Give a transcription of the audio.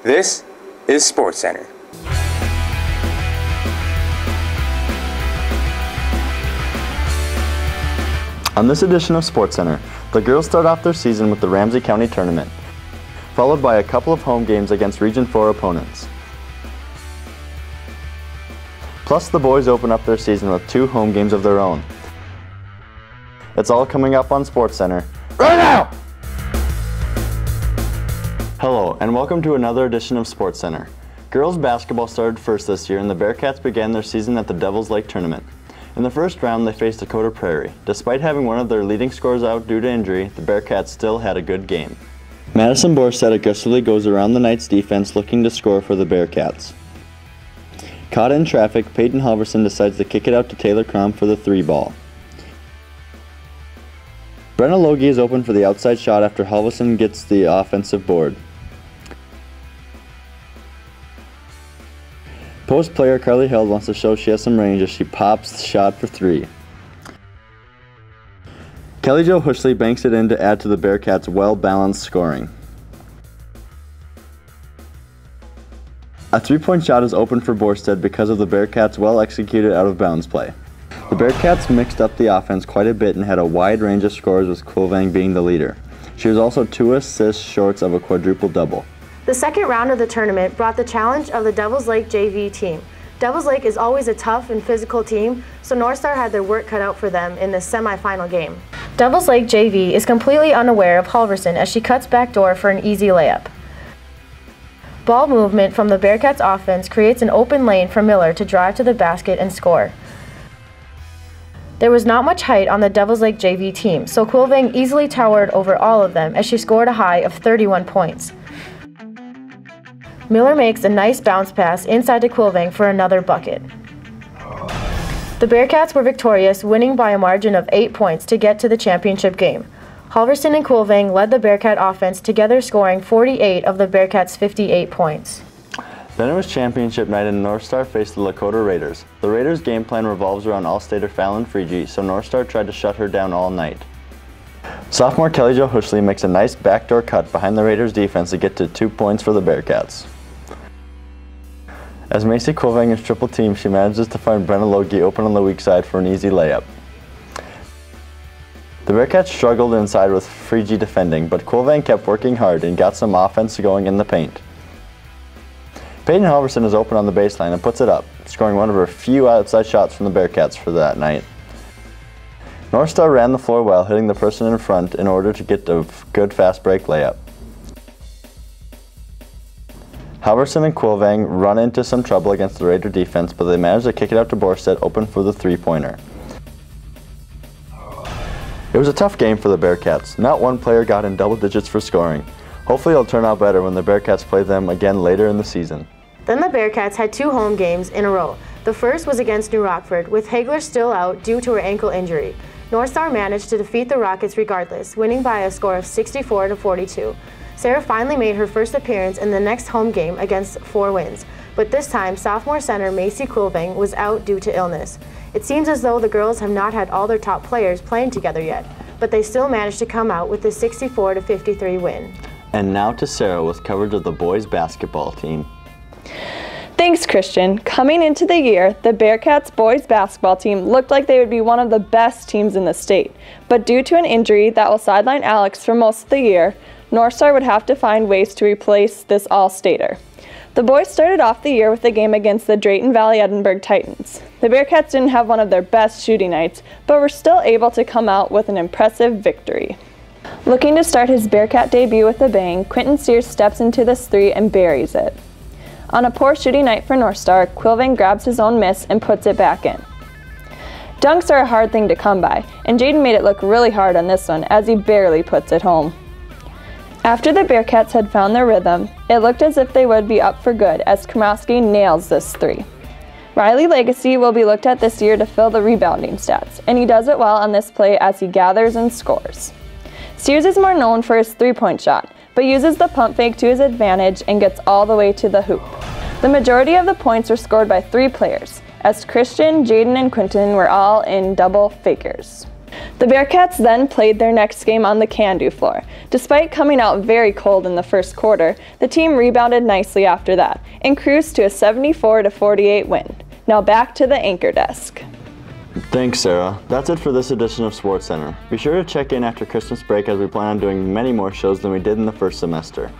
This is SportsCenter. On this edition of SportsCenter, the girls start off their season with the Ramsey County Tournament, followed by a couple of home games against Region 4 opponents. Plus, the boys open up their season with 2 home games of their own. It's all coming up on SportsCenter right now! Hello, and welcome to another edition of SportsCenter. Girls basketball started first this year, and the Bearcats began their season at the Devil's Lake Tournament. In the first round, they faced Dakota Prairie. Despite having one of their leading scorers out due to injury, the Bearcats still had a good game. Madison Borstead aggressively goes around the Knights' defense looking to score for the Bearcats. Caught in traffic, Peyton Halverson decides to kick it out to Taylor Crom for the 3-ball. Brenna Logie is open for the outside shot after Halverson gets the offensive board. Post player Carly Held wants to show she has some range as she pops the shot for 3. Kelly Jo Hushley banks it in to add to the Bearcats' well-balanced scoring. A 3-point shot is open for Borstead because of the Bearcats' well-executed out-of-bounds play. The Bearcats mixed up the offense quite a bit and had a wide range of scores, with Quilvang being the leader. She was also 2 assists short of a quadruple-double. The second round of the tournament brought the challenge of the Devils Lake JV team. Devils Lake is always a tough and physical team, so North Star had their work cut out for them in this semifinal game. Devils Lake JV is completely unaware of Halverson as she cuts back door for an easy layup. Ball movement from the Bearcats offense creates an open lane for Miller to drive to the basket and score. There was not much height on the Devils Lake JV team, so Quilvang easily towered over all of them as she scored a high of 31 points. Miller makes a nice bounce pass inside to Quilvang for another bucket. The Bearcats were victorious, winning by a margin of 8 points to get to the championship game. Halverson and Quilvang led the Bearcat offense, together scoring 48 of the Bearcats' 58 points. Then it was championship night and North Star faced the Lakota Raiders. The Raiders' game plan revolves around All-Stater Fallon Freegee, so North Star tried to shut her down all night. Sophomore Kelly Jo Hushley makes a nice backdoor cut behind the Raiders' defense to get to 2 points for the Bearcats. As Macy Quilvang is triple teamed, she manages to find Brenna Logie open on the weak side for an easy layup. The Bearcats struggled inside with Freegee defending, but Quilvang kept working hard and got some offense going in the paint. Peyton Halverson is open on the baseline and puts it up, scoring one of her few outside shots from the Bearcats for that night. North Star ran the floor well, hitting the person in front in order to get a good fast break layup. Halverson and Quilvang run into some trouble against the Raider defense, but they manage to kick it out to Borstead open for the 3-pointer. It was a tough game for the Bearcats. Not one player got in double digits for scoring. Hopefully it'll turn out better when the Bearcats play them again later in the season. Then the Bearcats had 2 home games in a row. The first was against New Rockford, with Hagler still out due to her ankle injury. North Star managed to defeat the Rockets regardless, winning by a score of 64-42. Sarah finally made her first appearance in the next home game against 4 Winds, but this time sophomore center Macy Quilvang was out due to illness. It seems as though the girls have not had all their top players playing together yet, but they still managed to come out with a 64-53 win. And now to Sarah with coverage of the boys basketball team. Thanks, Kristin. Coming into the year, the Bearcats boys basketball team looked like they would be one of the best teams in the state, but due to an injury that will sideline Alex for most of the year, North Star would have to find ways to replace this all-stater. The boys started off the year with a game against the Drayton Valley Edinburgh Titans. The Bearcats didn't have one of their best shooting nights, but were still able to come out with an impressive victory. Looking to start his Bearcat debut with a bang, Quentin Sears steps into this 3 and buries it. On a poor shooting night for North Star, Quilvang grabs his own miss and puts it back in. Dunks are a hard thing to come by, and Jaden made it look really hard on this one as he barely puts it home. After the Bearcats had found their rhythm, it looked as if they would be up for good as Komrowski nails this 3. Riley Legacy will be looked at this year to fill the rebounding stats, and he does it well on this play as he gathers and scores. Sears is more known for his 3-point shot, but uses the pump fake to his advantage and gets all the way to the hoop. The majority of the points were scored by 3 players, as Kristin, Jaden, and Quentin were all in double figures. The Bearcats then played their next game on the can-do floor. Despite coming out very cold in the first quarter, the team rebounded nicely after that and cruised to a 74-48 win. Now back to the anchor desk. Thanks, Sarah. That's it for this edition of SportsCenter. Be sure to check in after Christmas break as we plan on doing many more shows than we did in the first semester.